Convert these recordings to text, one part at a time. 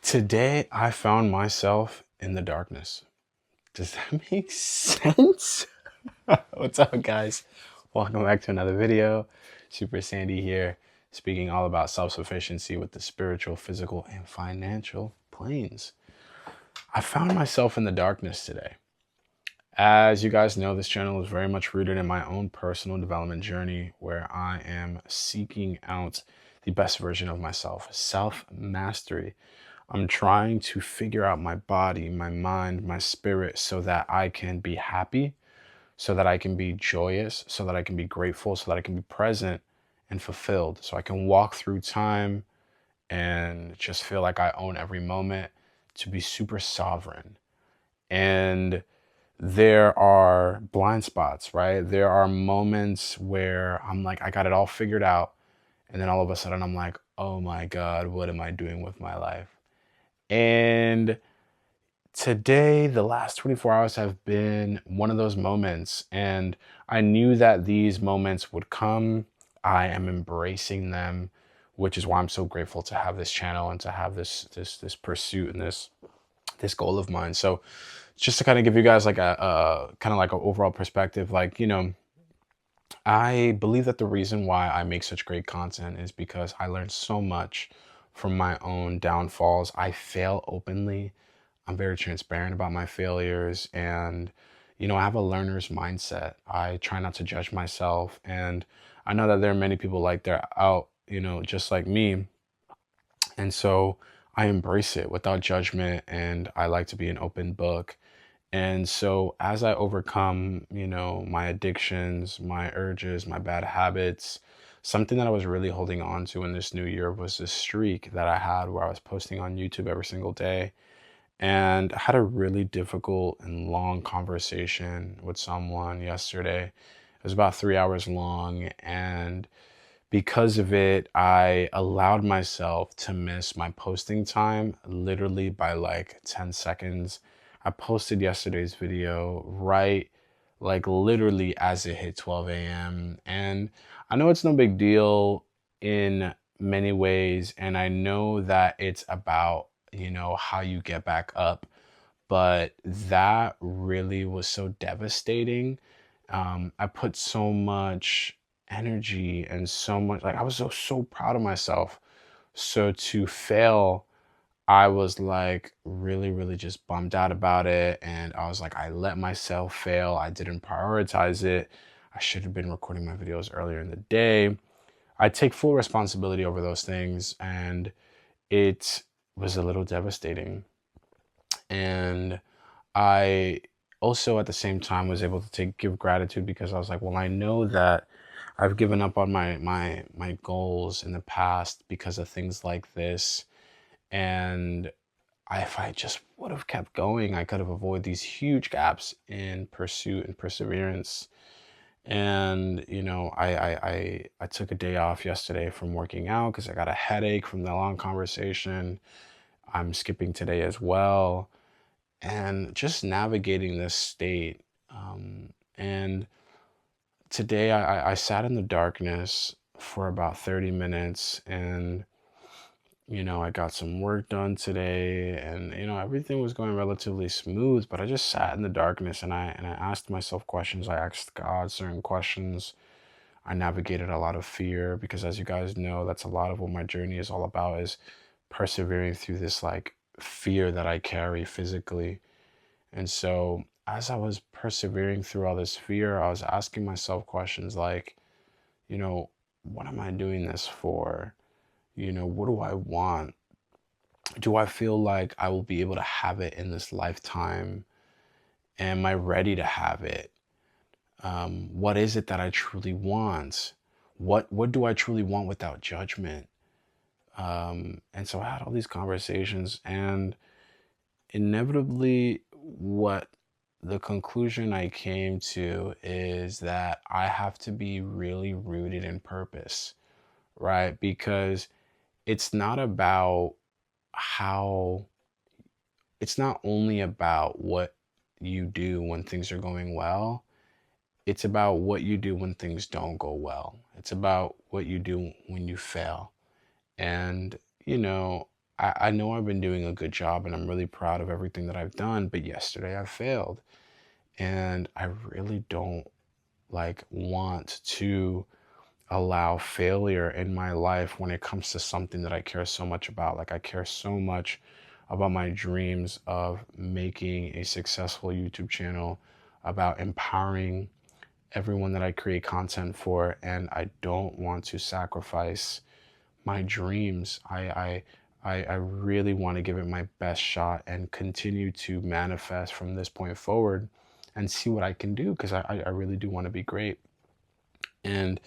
Today, I found myself in the darkness. Does that make sense? What's up, guys? Welcome back to another video. Super Sandy here, speaking all about self-sufficiency with the spiritual, physical, and financial planes. I found myself in the darkness today. As you guys know, this channel is very much rooted in my own personal development journey where I am seeking out the best version of myself, self-mastery. I'm trying to figure out my body, my mind, my spirit so that I can be happy, so that I can be joyous, so that I can be grateful, so that I can be present and fulfilled, so I can walk through time and just feel like I own every moment, to be super sovereign. And there are blind spots, right? There are moments where I'm like, I got it all figured out. And then all of a sudden I'm like, oh my God, what am I doing with my life? And today, the last 24 hours have been one of those moments. And I knew that these moments would come. I am embracing them, which is why I'm so grateful to have this channel and to have this pursuit and this goal of mine. So just to kind of give you guys like a kind of like an overall perspective, like, I believe that the reason why I make such great content is because I learned so much from my own downfalls. I fail openly. I'm very transparent about my failures, and I have a learner's mindset. I try not to judge myself, and I know that there are many people like they're out, just like me. And so I embrace it without judgment, and I like to be an open book. And so as I overcome, my addictions, my urges, my bad habits, something that I was really holding on to in this new year was this streak that I had where I was posting on YouTube every single day. And I had a really difficult and long conversation with someone yesterday. It was about 3 hours long. And because of it, I allowed myself to miss my posting time literally by like 10 seconds. I posted yesterday's video right, like literally as it hit 12 a.m. And I know it's no big deal in many ways. And I know that it's about, how you get back up. But that really was so devastating. I put so much energy and so much, like I was so proud of myself. So to fail, I was like really, really just bummed out about it. And I was like, I let myself fail. I didn't prioritize it. I should have been recording my videos earlier in the day. I take full responsibility over those things. And it was a little devastating. And I also at the same time was able to give gratitude because I was like, well, I know that I've given up on my goals in the past because of things like this. And if I just would have kept going, I could have avoided these huge gaps in pursuit and perseverance. And I took a day off yesterday from working out because I got a headache from the long conversation. I'm skipping today as well, and just navigating this state. And today I sat in the darkness for about 30 minutes, and I got some work done today, and everything was going relatively smooth, but I just sat in the darkness, and I asked myself questions. I asked God certain questions. I navigated a lot of fear because, as you guys know, that's a lot of what my journey is all about, is persevering through this like fear that I carry physically. And so as I was persevering through all this fear, I was asking myself questions like, you know, what am I doing this for? What do I want? Do I feel like I will be able to have it in this lifetime? Am I ready to have it? What is it that I truly want? What do I truly want without judgment? And so I had all these conversations, and inevitably what the conclusion I came to is that I have to be really rooted in purpose, right? Because it's not about how, it's not only about what you do when things are going well, it's about what you do when things don't go well. It's about what you do when you fail. And, I know I've been doing a good job and I'm really proud of everything that I've done, but yesterday I failed. And I really don't like want to allow failure in my life when it comes to something that I care so much about. Like I care so much about my dreams of making a successful YouTube channel, about empowering everyone that I create content for, and I don't want to sacrifice my dreams. I really want to give it my best shot and continue to manifest from this point forward and see what I can do, because I really do want to be great. And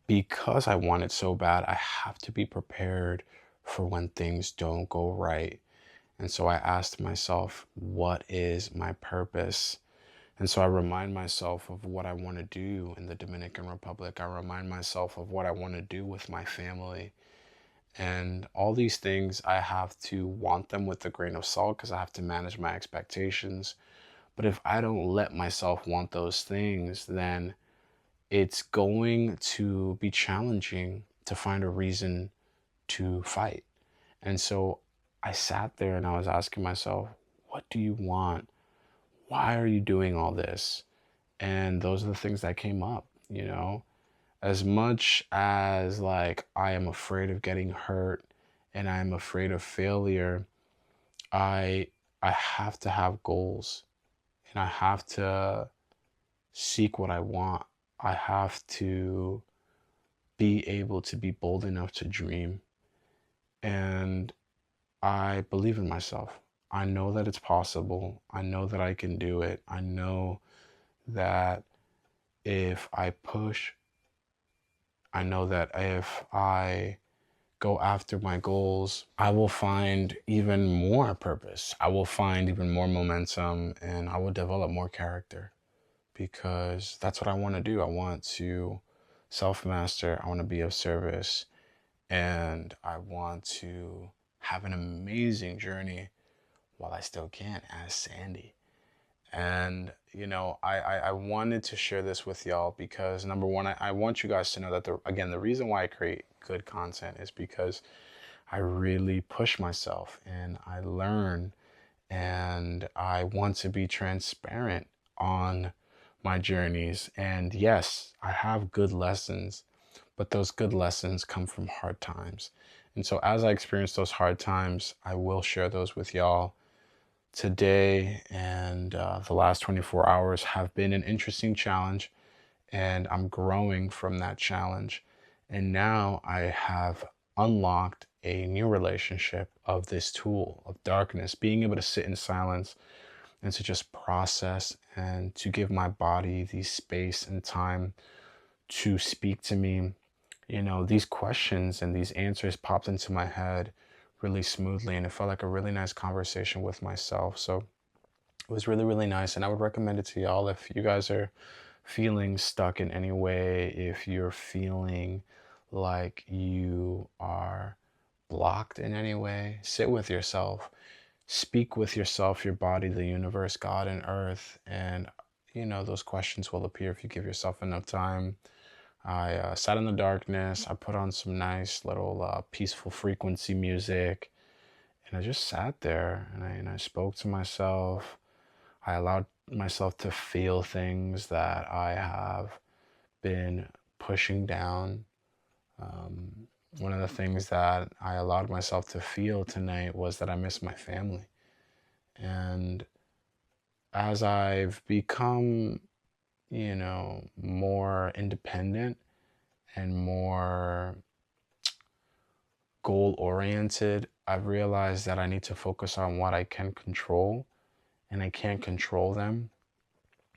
because I want it so bad, I have to be prepared for when things don't go right. And so I asked myself, what is my purpose? And so I remind myself of what I want to do in the Dominican Republic. I remind myself of what I want to do with my family. And all these things, I have to want them with a grain of salt because I have to manage my expectations. But if I don't let myself want those things, then it's going to be challenging to find a reason to fight. And so I sat there and I was asking myself, what do you want? Why are you doing all this? And those are the things that came up, you know? As much as like I am afraid of getting hurt and I am afraid of failure, I I have to have goals and I have to seek what I want. I have to be able to be bold enough to dream. And I believe in myself. I know that it's possible. I know that I can do it. I know that if I push, I know that if I go after my goals, I will find even more purpose. I will find even more momentum and I will develop more character, because that's what I want to do. I want to self master, I want to be of service, and I want to have an amazing journey while I still can as Sandy. And, you know, I wanted to share this with y'all because number one, I want you guys to know that, again, the reason why I create good content is because I really push myself and I learn, and I want to be transparent on my journeys. And yes, I have good lessons, but those good lessons come from hard times. And so as I experience those hard times, I will share those with y'all. Today and the last 24 hours have been an interesting challenge, and I'm growing from that challenge. And now I have unlocked a new relationship of this tool of darkness, being able to sit in silence and to just process and to give my body the space and time to speak to me. You know, these questions and these answers popped into my head really smoothly, and it felt like a really nice conversation with myself. So it was really, really nice. And I would recommend it to y'all if you guys are feeling stuck in any way, if you're feeling like you are blocked in any way, sit with yourself, speak with yourself, your body, the universe, God, and earth. And, you know, those questions will appear if you give yourself enough time. I sat in the darkness. I put on some nice little peaceful frequency music, and I just sat there and I spoke to myself. I allowed myself to feel things that I have been pushing down. One of the things that I allowed myself to feel tonight was that I miss my family. And as I've become, you know, more independent and more goal oriented, I've realized that I need to focus on what I can control, and I can't control them.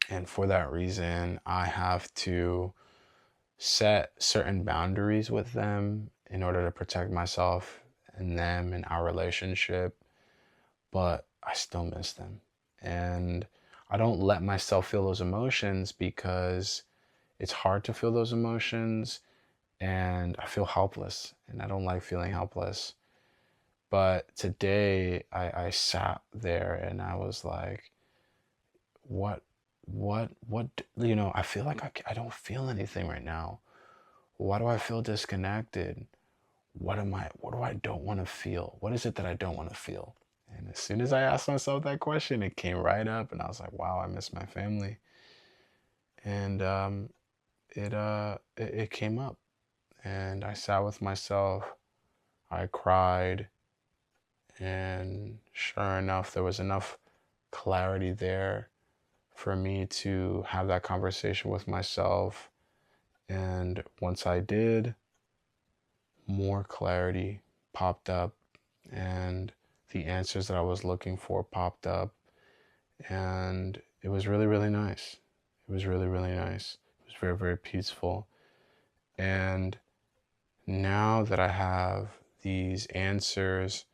And for that reason, I have to set certain boundaries with them in order to protect myself and them and our relationship. But I still miss them. And I don't let myself feel those emotions because it's hard to feel those emotions, and I feel helpless, and I don't like feeling helpless. But today I sat there and I was like, what, what, you know, I feel like I don't feel anything right now. Why do I feel disconnected? what do I don't want to feel? What is it that I don't want to feel? And as soon as I asked myself that question, it came right up, and I was like, wow, I miss my family. And it came up, and I sat with myself. I cried, and sure enough, there was enough clarity there for me to have that conversation with myself. And once I did, more clarity popped up, and the answers that I was looking for popped up, and it was really, really nice. It was really, really nice. It was very, very peaceful. And now that I have these answers,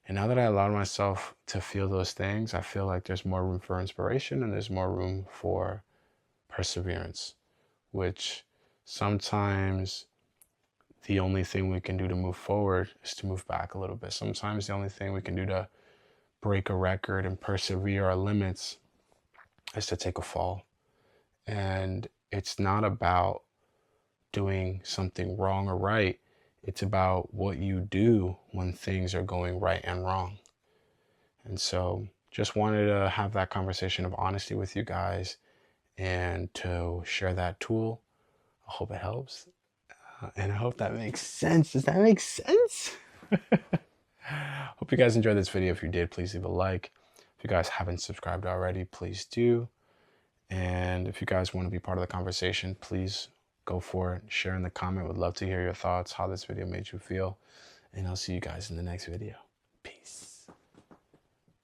and now that I allowed myself to feel those things, I feel like there's more room for inspiration and there's more room for perseverance, which sometimes the only thing we can do to move forward is to move back a little bit. Sometimes the only thing we can do to break a record and persevere our limits is to take a fall. And it's not about doing something wrong or right. It's about what you do when things are going right and wrong. And so just wanted to have that conversation of honesty with you guys and to share that tool. I hope it helps. And I hope that makes sense. Does that make sense? Hope you guys enjoyed this video. If you did, please leave a like. If you guys haven't subscribed already, please do. And if you guys want to be part of the conversation, please go for it. Share in the comment. Would love to hear your thoughts, how this video made you feel. And I'll see you guys in the next video. Peace.